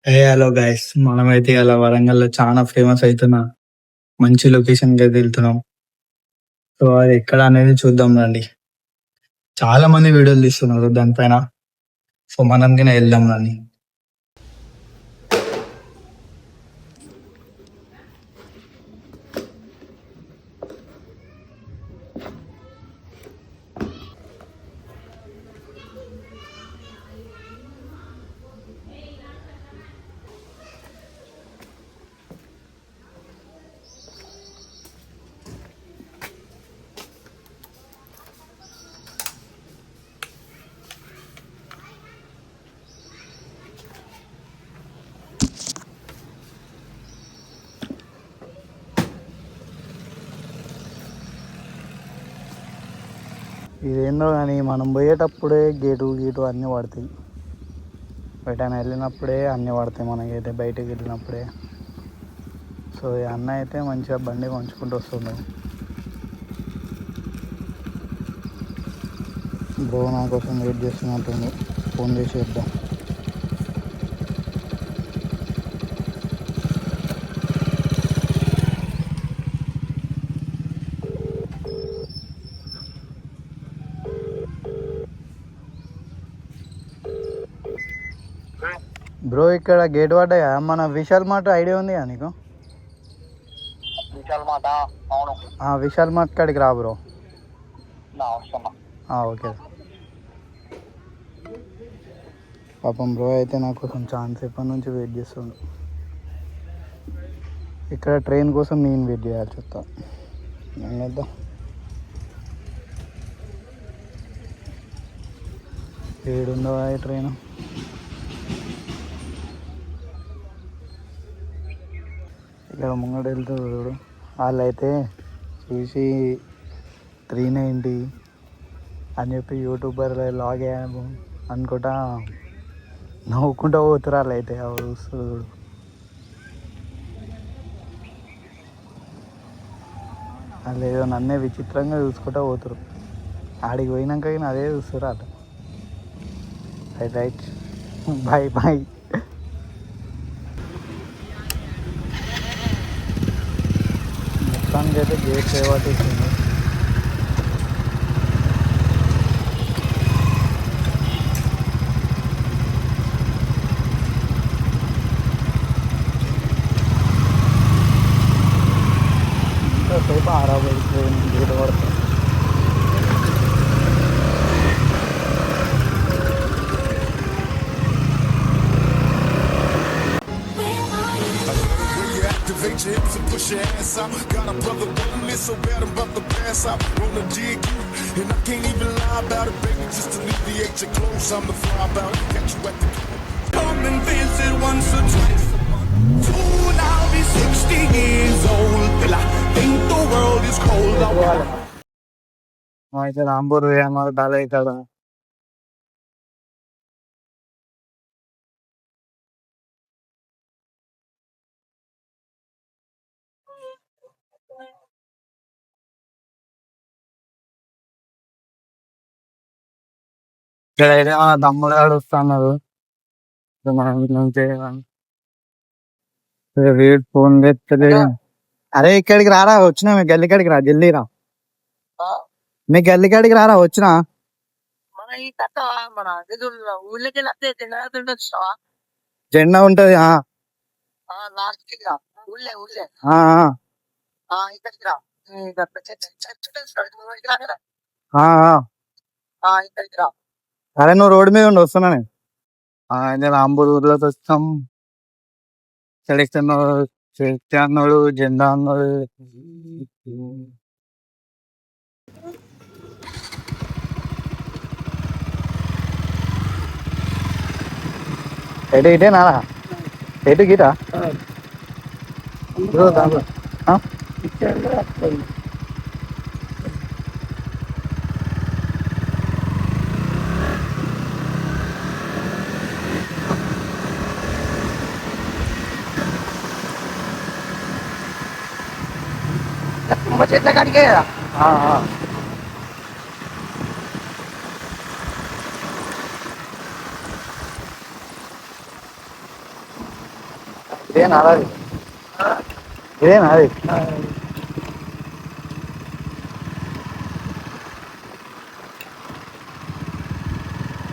Hello guys, మనమైతే ఇలా వరంగల్లో చాలా ఫేమస్ అవుతున్న మంచి లొకేషన్కి అయితే వెళ్తున్నాం. సో అది ఎక్కడ అనేది చూద్దాం రండి. చాలా మంది వీడియోలు తీస్తున్నారు దానిపైన. సో మనం కింద వెళ్దాం రండి. ఇదేందో కానీ మనం పోయేటప్పుడే గేటు అన్నీ పడతాయి. బయటైనా వెళ్ళినప్పుడే అన్నీ పడతాయి మనకైతే, బయటకు వెళ్ళినప్పుడే. సో ఈ అన్న అయితే మంచిగా బండి మంచుకుంటూ వస్తుంది. బ్రో నా కోసం వెయిట్ చేస్తున్నట్టుంది, ఫోన్ చేసి చెప్దాం. బ్రో ఇక్కడ గేట్ పడ్డాయా? మన విశాల్ మార్ట్ ఐడియా ఉంది కదా నీకు? విశాల్ మాట అవును. విశాల్ మార్ట్ కాడికి రా బ్రో. ఓకే. పాపం బ్రో అయితే నా కోసం ఛాన్స్ ఎప్పటి నుంచి వెయిట్ చేస్తుండు. ఇక్కడ ట్రైన్ కోసం నేను వెయిట్ చేయాల్సి వస్తా. ఏం చేద్దాం, ఏడుందో ఈ ట్రైన్. ఇక్కడ ముంగట వెళ్తుంది చూడు, వాళ్ళైతే చూసి 390 అని చెప్పి యూట్యూబర్ లాగ్ అయ్యాము అనుకుంటా నవ్వుకుంటా పోతురు. వాళ్ళు అయితే చూస్తుంది చూడు. వాళ్ళు ఏదో నన్నే విచిత్రంగా చూసుకుంటా పోతురు. ఆడికి పోయినాక అదే చూస్తారు అట. Right bye bye. మొత్తానికి అయితే గేట్ సేవటిస్తుంది. ఇంతసేపు 60 ట్రైన్ గేట్ పడుతుంది. Activate your hips and push your ass out. Got a brother wanting me so bad I'm about to pass out. Wanna dig you, and I can't even lie about it, baby. Just alleviate your clothes, I'm the fly about it. Catch you at the come and visit once or twice. Soon I'll be 60 years old. Till I think the world is cold. అయితే రాంపూర్ అన్నారు డాలే కదా. ఇక్కడైతే మన తమ్ముడు గారు వస్తున్నారు. వీడు phone చేస్తలే. అరే ఇక్కడికి రారా, వచ్చినా మీ గల్లి కాడికి రా, జల్దీ రా. మీ గల్లి కాడికి రారా, వచ్చినా. జెండా ఉంటది. అరే నువ్వు రోడ్డు మీద ఉండి వస్తున్నా నేను. అయితే రాంపూర్ ఊర్లోకి వచ్చాం. చెడిస్తే అన్నాడు, జెండా అన్నాడు. ఎటు ఇటే నారా, ఎటు గీట చెట్ల కాడికే కదా. ఇదే నాది, ఇదే నాది.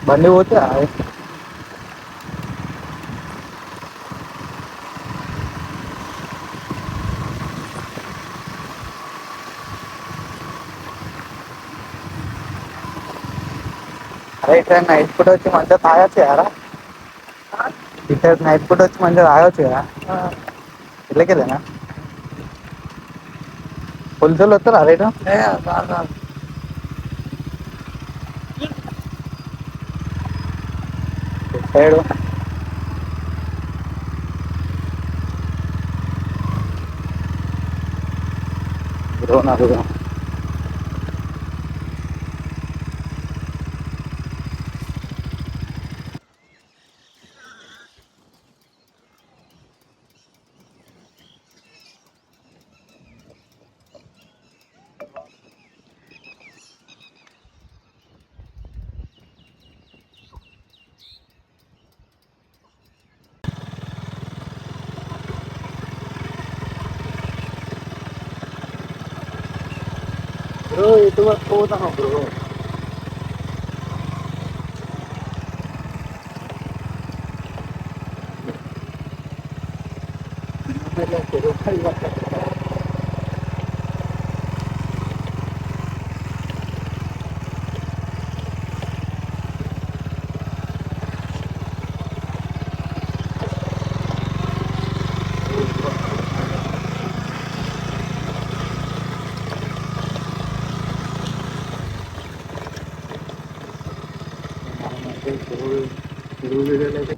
బండి పోతే అరే ఇట్లా నైట్ పూట వచ్చి మంచిగా తాగొచ్చు కదా, ఇట్లా నైట్ పూట వచ్చి మంచిగా తాగొచ్చు కదా. ఇళ్ళకెళ్ళేనా పోలీసులు వస్తారా రేటు సైడు బ్రో నాకు బ్రో ఎటు వరకు పోతాను బ్రో.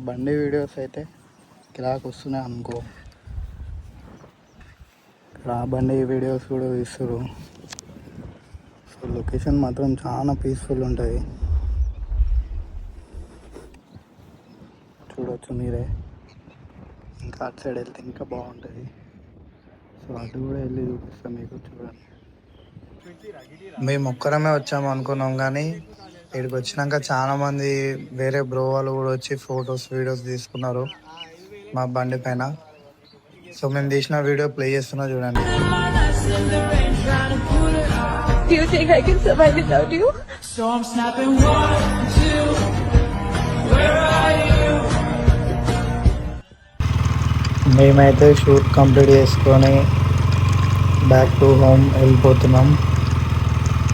బండి వీడియోస్ అయితే కిరాక్ వస్తున్నాయి అనుకో. ఇక్కడ బండి వీడియోస్ కూడా తీస్తారు. సో లొకేషన్ మాత్రం చాలా పీస్ఫుల్ ఉంటుంది, చూడవచ్చు మీరే. ఇంకా అటు సైడ్ వెళ్తే ఇంకా బాగుంటుంది. సో అటు కూడా వెళ్ళి చూపిస్తాం మీకు, చూడండి. మేము ఒక్కరమే వచ్చాము అనుకున్నాం, కానీ ఇక్కడికి వచ్చినాక చాలా మంది వేరే బ్రో వాళ్ళు కూడా వచ్చి ఫొటోస్ వీడియోస్ తీసుకున్నారు మా బండి పైన. సో మేము తీసిన వీడియో ప్లే చేస్తున్నా చూడండి. Do you think I can survive without you? So I'm snapping 1, 2, where are you? మేమైతే షూట్ కంప్లీట్ చేసుకొని బ్యాక్ టు హోమ్ వెళ్ళిపోతున్నాం.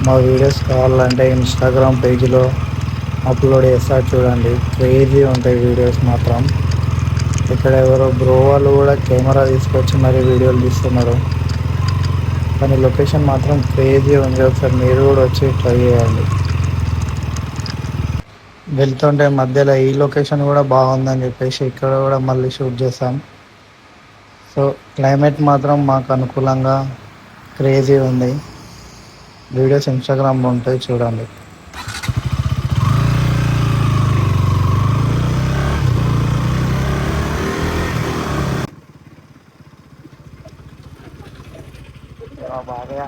మా వీడియోస్ కావాలంటే ఇన్స్టాగ్రామ్ పేజీలో అప్లోడ్ చేస్తా, చూడండి. క్రేజీ ఉంటాయి వీడియోస్ మాత్రం. ఇక్కడ ఎవరో బ్రో వాళ్ళు కూడా కెమెరా తీసుకొచ్చి మరి వీడియోలు తీస్తున్నారు, కానీ లొకేషన్ మాత్రం క్రేజీ ఉంది. ఒకసారి మీరు కూడా వచ్చి ట్రై చేయండి. వెళ్తుంటే మధ్యలో ఈ లొకేషన్ కూడా బాగుందని చెప్పేసి ఇక్కడ కూడా మళ్ళీ షూట్ చేస్తాం. సో క్లైమేట్ మాత్రం మాకు అనుకూలంగా క్రేజీ ఉంది. వీడియోస్ ఇన్స్టాగ్రామ్లో ఉంటాయి, చూడండి. బాగా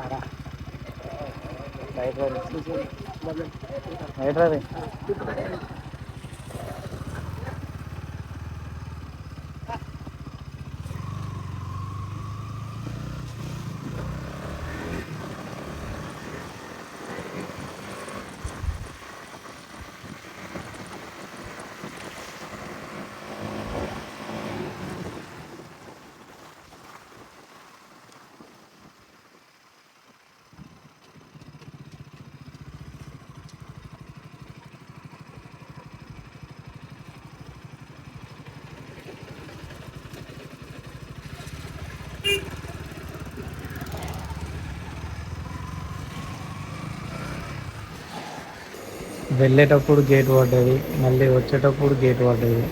వెళ్ళేటప్పుడు గేట్ పడ్డది, మళ్ళీ వచ్చేటప్పుడు గేట్ పడ్డది.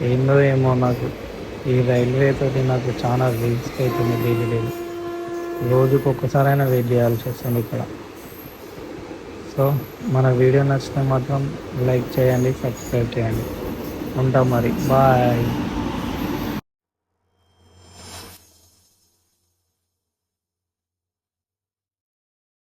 ఏందో ఏమో నాకు ఈ రైల్వే తోటి నాకు చాలా రిస్క్ అవుతుంది. డైలీ రోజుకు ఒక్కసారైనా వెయిట్ చేయాల్సి వస్తుంది ఇక్కడ. సో మన వీడియో నచ్చితే మాత్రం లైక్ చేయండి, సబ్స్క్రైబ్ చేయండి. ఉంటాం మరి, బాయ్.